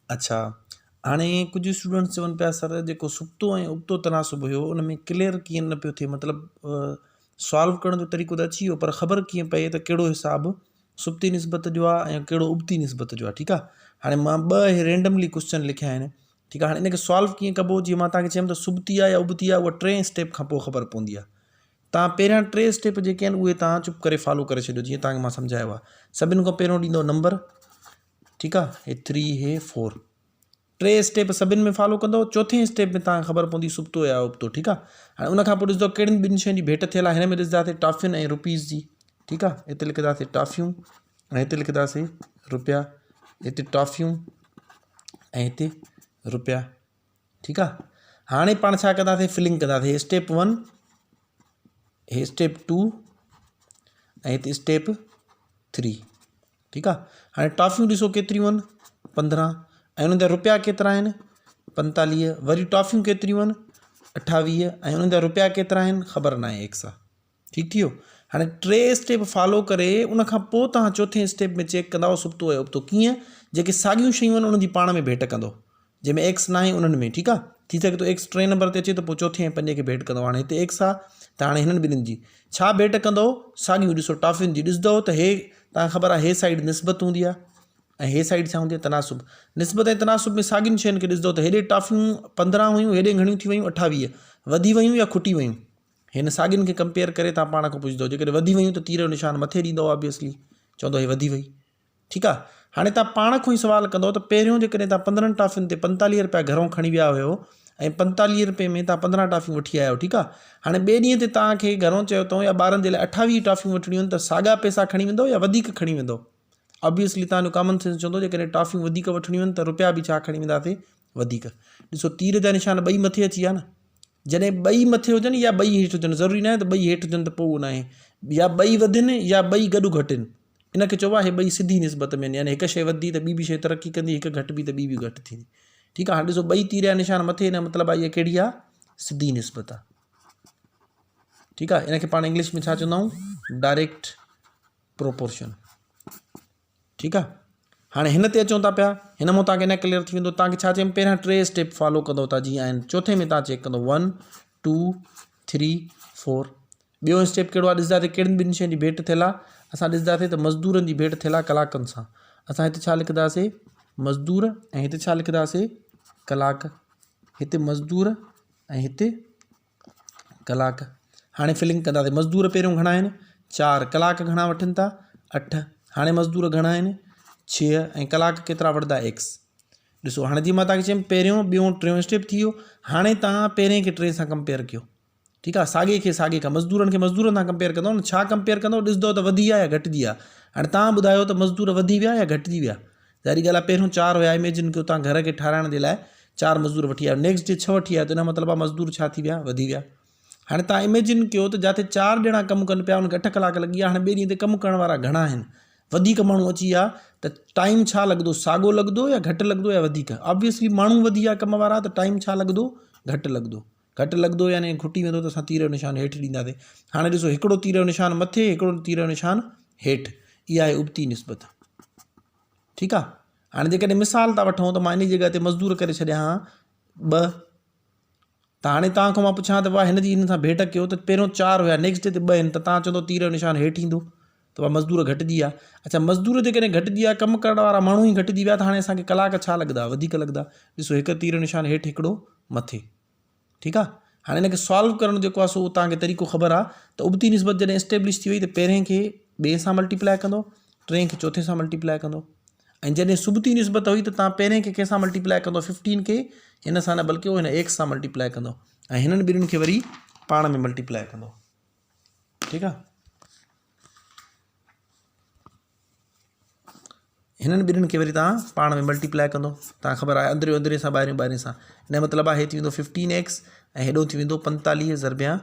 अच्छा, हाणे कुछ स्टूडेंट्स चवनि पिया सर जेको सुप्तो ऐं उबतो तनासुब हुयो उन में क्लियर कीअं न पियो थिए, मतिलबु सॉल्व करण जो तरीक़ो त अची वियो पर ख़बर कीअं पए त कहिड़ो हिसाबु सुप्ती निस्बत जो आहे ऐं कहिड़ो उबती निस्बत जो आहे। ठीकु आहे, हाणे मां ॿ रेंडमली क्वेश्चन लिखिया आहिनि। ठीकु आहे, हाणे इनखे सॉल्व कीअं कबो, जीअं मां तव्हांखे चयुमि त सुबती आहे या उबती आहे, उहा 3 स्टेप खां पोइ ख़बर पवंदी आहे। तव्हां पहिरियां 3 स्टेप जेके आहिनि उहे तव्हां चुप करे फॉलो करे छॾियो, जीअं तव्हांखे मां सम्झायो आहे। सभिनि खां पहिरियों ॾींदो नंबर, ठीकु आहे, हे 3 हे 4, 3 स्टेप सभिनि में फॉलो कंदो, चौथे स्टेप में तव्हांखे ख़बर पवंदी सुबतो या उबतो। ठीकु आहे, हाणे उनखां पोइ ॾिसंदो कहिड़ियुनि ॿिनि शयुनि जी भेट थियल आहे। हिन में ॾिसंदासीं टॉफियुनि ऐं रुपीज़ जी। ठीकु आहे, हिते लिखंदासीं टॉफियूं ऐं हिते लिखंदासीं रुपया, हिते टॉफियूं ऐं हिते रुपया। ठीकु आहे, हाणे पाण छा कंदासीं, फिलिंग कंदासीं। हे स्टेप 1, हे स्टेप 2 ऐं हिते स्टेप 3। ठीकु आहे, हाणे टॉफियूं ॾिसो केतिरियूं आहिनि, 15, ऐं उन्हनि जा रुपया केतिरा आहिनि, 45। वरी टॉफियूं केतिरियूं आहिनि, 28, ऐं उन्हनि जा रुपया केतिरा आहिनि, ख़बर न आहे एक सां। ठीकु थी वियो, हाणे 3 स्टेप फॉलो करे उनखां पोइ तव्हां चौथे स्टेप में चेक कंदव सुबतो ऐं उबतो कीअं। जेके साॻियूं शयूं आहिनि उन्हनि जी पाण में भेट कंदो, जंहिंमें एक्स न आहे उन्हनि में। ठीकु आहे, थी सघे थो एक्स 3 नंबर ते अचे त पोइ चौथे ऐं 5 खे भेट कंदो। हाणे हिते एक्स आहे त हाणे हिननि ॿिन्हिनि जी छा भेट कंदो, साॻियूं। ॾिसो टॉफियुनि जी ॾिसंदव त हे तव्हांखे ख़बर आहे, हे साइड निस्बत हूंदी आहे ऐं हे साइड छा हूंदी आहे, तनासुब। निस्बत ऐं तनासुब में साॻियुनि शयुनि खे ॾिसंदव त हेॾे टॉफियूं 15 हुयूं, हेॾे घणियूं थी वियूं 28, वधी वियूं या खुटी वियूं। हिन साॻियुनि खे कंपेयर करे तव्हां पाण खां पुछंदव, जेकॾहिं वधी वियूं त तीर जो निशान मथे ॾींदव ऑब्वियसली, चवंदो हे वधी वई। ठीकु आहे, हाणे तव्हां पाण खां ई सुवालु कंदव त पहिरियों जेकॾहिं तव्हां 15 टॉफियुनि ते 45 रुपया घरों खणी विया हुयो ऐं 45 रुपए में तव्हां 15 टॉफियूं वठी आया आहियो। ठीकु आहे, हाणे ॿिए ॾींहं ते तव्हांखे घरों चयो अथऊं या ॿारनि जे लाइ 28 टॉफियूं वठणियूं आहिनि, त साॻा पैसा खणी वेंदो या वधीक खणी वेंदो। ऑब्वियसली तव्हांजो कॉमन सेंस चवंदो जेकॾहिं टॉफियूं वधीक वठणियूं आहिनि त रुपया बि छा खणी वेंदासीं, वधीक। ॾिसो तीर जा निशान ॿई मथे अची विया न, जॾहिं ॿई मथे हुजनि या ॿई हेठि हुजनि, ज़रूरी न आहे त ॿई हेठि हुजनि त पोइ उहो न आहे, या ॿई वधनि या ॿई गॾु घटनि। इनखे चइबो आहे हे ॿई सिधी निस्बत में, यानी हिकु शइ वधी त ॿी बि शइ तरक़ी कंदी, हिकु घटि बि त ॿी बि घटि थींदी। ठीकु आहे, हाणे ॾिसो ॿई तीर जा निशान मथे, हिन मतिलबु आहे इहा कहिड़ी आहे, सिधी निस्बत आहे। ठीकु आहे, इनखे पाण इंग्लिश में छा चवंदा आहियूं, डायरेक्ट प्रोपोर्शन। ठीकु आहे, हाणे हिन ते अचूं था पिया, हिन मां तव्हांखे न क्लियर थी वेंदो। तव्हांखे छा चयमि, पहिरियां 3 स्टेप फॉलो कंदो था जीअं आहिनि, चौथे में तव्हां चेक कंदो 1 2 3 4। ॿियो स्टेप कहिड़ो आहे, ॾिसंदासीं कहिड़ियुनि ॿिनि शयुनि जी भेट थियल आहे। असां ॾिसंदासीं त मज़दूरनि जी भेट थियल आहे कलाकनि सां। असां हिते छा लिखंदासीं, मज़दूर, ऐं हिते छा लिखंदासीं, कलाक। हिते मज़दूर ऐं हिते कलाक। हाणे फिलिंग कंदासीं, मज़दूर पहिरियों घणा आहिनि, 4, कलाक घणा वठनि था, 8। हाणे मज़दूर घणा आहिनि, 6, ऐं कलाक केतिरा वठंदा, एक्स। ॾिसो हाणे जीअं मां तव्हांखे चयुमि पहिरियों ॿियों टियों स्टेप थी वियो। हाणे तव्हां पहिरें खे 3 सां कंपेयर कयो। ठीकु आहे, साॻे खे साॻे खां, मज़दूरनि खे मज़दूरनि सां कंपेयर कंदो न, छा कंपेयर कंदो, ॾिसंदो त वधी आहे या घटिजी आहे। हाणे तव्हां ॿुधायो त मज़दूर वधी विया या घटिजी विया। ज़ाहिरी ॻाल्हि आहे, पहिरियों 4 हुया, इमेजिन कयो तव्हां घर खे ठाराइण जे लाइ 4 मज़दूर वठी आया, नेक्स्ट डे 6 वठी आया, त हिन मतिलबु आहे मज़दूर छा थी विया, वधी विया। हाणे तव्हां इमेजिन कयो त जिते 4 ॼणा कमु कनि पिया उनखे 8 कलाक लॻी विया। हाणे ॿिए ॾींहं ते कमु करण वारा घणा आहिनि, वधीक माण्हू अची विया, त टाइम छा लॻंदो, साॻियो लॻंदो या घटि लॻंदो या वधीक। ऑब्वियसली माण्हू वधी विया कम वारा, त टाइम छा लॻंदो, घटि लॻंदो। घटि लॻंदो यानी खुटी वेंदो, त असां तीर जो निशान हेठि ॾींदासीं। हाणे ॾिसो हिकिड़ो तीर जो निशान मथे, हिकिड़ो तीर जो निशान हेठि, इहा आहे उबती निस्बत। ठीकु आहे, हाणे जेकॾहिं मिसाल था वठूं त मां इन जी जॻह ते मज़दूर करे छॾिया हा 2। त हाणे तव्हांखां मां पुछां त वाह हिन जी हिन सां भेट कयो, त पहिरियों 4 हुया, नेक्स्ट डे ते 2 आहिनि, त तव्हां चवंदो तीर जो निशान हेठि ईंदो, त उहा मज़दूर घटिजी आहे। अच्छा, मज़दूर जेकॾहिं घटिजी आहे, कमु करण वारा माण्हू ई घटिजी विया, त हाणे असांखे कलाक छा लॻंदा, वधीक लॻंदा। ॾिसो हिकु तीर जो निशान हेठि, हिकिड़ो मथे। ठीकु आहे, हाणे हिनखे सॉल्व करणु जेको आहे सो तव्हांखे तरीक़ो ख़बर आहे। त उबती निस्बत जॾहिं एस्टेब्लिश थी वई त पहिरें खे ॿिए सां मल्टीप्लाए कंदो, 3 खे चौथे सां मल्टीप्लाए कंदो, ऐं जॾहिं सुबती निस्बत हुई त तव्हां पहिरें खे कंहिंसां मल्टीप्लाए कंदो, 15 खे हिन सां न बल्कि हिन x सां मल्टीप्लाए कंदो, ऐं हिननि ॿिन्हिनि खे वरी पाण में मल्टीप्लाए कंदो। ठीकु आहे, हिननि ॿिन्हिनि खे वरी तव्हां पाण में मल्टीप्लाए कंदो। तव्हां ख़बर आहे अंदरि अंदरि सां ॿाहिरियों ॿाहिरियों सां, हिन जो मतिलबु आहे हे थी वेंदो 15x ऐं हेॾो थी वेंदो 45 ज़रबिया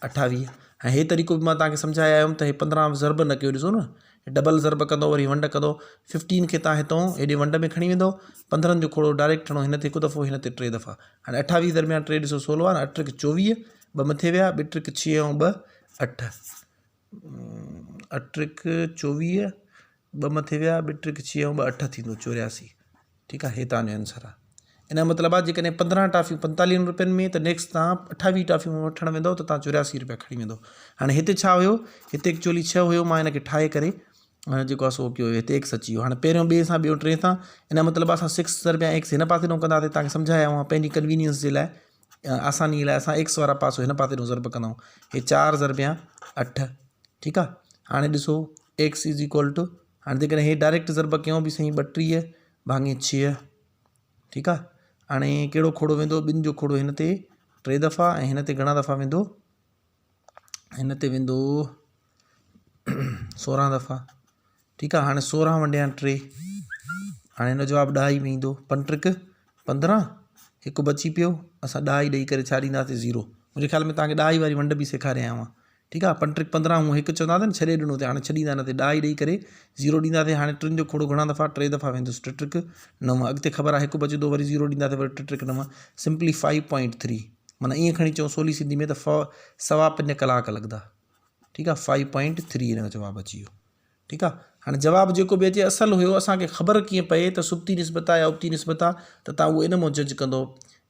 28। ऐं हे तरीक़ो बि मां तव्हांखे सम्झाए आयुमि त हे 15 ज़रब न कयो, ॾिसो न डबल ज़रब कंदो, वरी वंड कंदो। 15 खे तव्हां हितां हेॾे वंड में खणी वेंदो, 15 जो खोड़ो डायरेक्ट खणो, हिन ते हिकु दफ़ो, हिन ते 3 दफ़ा। हाणे 28 दरमियान 3 ॾिसो 16 आहे न, 8 × 24, 2 मथे विया, 2 × 6 ऐं 2 8, 8 × 24, 2 मथे विया, 2 × 6 ऐं 2 8 थींदो 84। ठीकु आहे। हे तव्हांजो आंसर आहे। इन जो मतिलबु आहे जेकॾहिं 15 टॉफ़ियूं 45 रुपयनि में, त नेक्स्ट तव्हां 28 टॉफ़ियूं वठणु वेंदव त तव्हां 84 रुपया खणी वेंदव। हाणे हिते छा हुयो, हिते एक्चुअली 6 हुयो, मां हिनखे ठाहे करे जेको आहे सो कयो, हिते x अची वियो। हाणे पहिरियों ॿिए सां ॿियो टे सां, इन जो मतिलबु असां 6 ज़रबिया x हिन पासे ॾों कंदासीं। तव्हांखे सम्झाया हुआ पंहिंजी कन्वीनियंस जे लाइ, आसानीअ लाइ असां x वारा पासो हिन पासे ॾों ज़रब कंदा आहियूं। हे 4 ज़रबिया 8, ठीकु आहे। हाणे ॾिसो x इज़ इक्वल टू, हाणे जेकॾहिं हे डायरेक्ट ज़रब कयूं बि सही, 32 भाङे 6, ठीकु आहे। हाणे कहिड़ो खोड़ो वेंदो, ॿिनि जो खोड़ो हिन ते 3 दफ़ा ऐं हिन ते घणा दफ़ा वेंदो, हिन ते वेंदो 16 दफ़ा, ठीकु आहे। हाणे 16 वंडिया 3, हाणे हिन जो जवाबु 10 में ईंदो। 5 त्रिक 15, हिकु बची पियो, असां 10 ॾेई करे छा ॾींदासीं 0। मुंहिंजे ख़्याल में तव्हांखे 10 वारी वंड बि सेखारिया हुआ, ठीकु आहे। 5 त्रिक 15, हूअं हिकु चवंदा न, छॾे ॾिनो ते हाणे छॾींदा न ते 10 ॾेई करे 0 ॾींदासीं। हाणे 3 जो खोड़ो घणा दफ़ा, 3 दफ़ा वेंदुसि, 3 त्रिक 9, अॻिते ख़बर आहे हिकु बचंदो, वरी 0 ॾींदासीं, वरी 3 त्रिक 9, सिंपली 5.3, माना ईअं खणी चऊं सवली सिंधी में त 5.25 कलाक लॻंदा, ठीकु आहे। 5.3 हिन जो जवाबु अची वियो, ठीकु आहे। हाणे जवाबु जेको बि अचे असल हुयो, असांखे ख़बर कीअं पए त सुब्ती निस्बत आहे या उबती निस्बत आहे, त तव्हां उहो इन मां जज कंदो,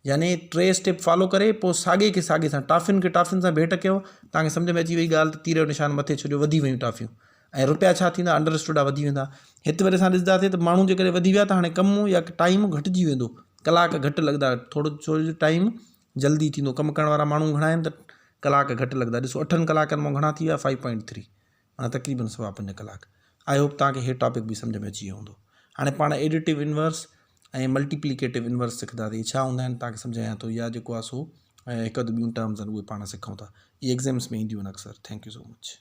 यानी 3 स्टेप फॉलो करे पोइ साॻे खे साॻे सां टॉफ़ियुनि खे टॉफ़ियुनि सां भेट कयो, तव्हांखे सम्झ में अची वई ॻाल्हि त तीर जो निशान मथे छॾियो, वधी वियूं टॉफ़ियूं, ऐं रुपया छा थींदा, अंडरस्टूड आहे, वधी वेंदा। हिते वरी असां ॾिसंदासीं त माण्हू जेकॾहिं वधी विया त हाणे कमु या टाइम घटिजी वेंदो, कलाक घटि लॻंदा, थोरो छो जो टाइम जल्दी थींदो, कमु करण वारा माण्हू घणा आहिनि त कलाक घटि लॻंदा। ॾिसो 8 कलाकनि मां घणा थी विया, 5.3, माना तक़रीबन 5.25 कलाक। आई होप तव्हांखे हे टॉपिक बि सम्झ में अची वियो हूंदो। हाणे पाण एडिटिव इनवर्स ऐं मल्टीप्लिकेटिव इनवर्स सिखंदासीं, छा हूंदा आहिनि तव्हांखे सम्झायां थो, या जेको आहे सो हिकु ॿियूं टर्म्स आहिनि उहे पाण सिखूं था, इहे एग्ज़ाम्स में ईंदियूं आहिनि अक्सर। Thank you so much.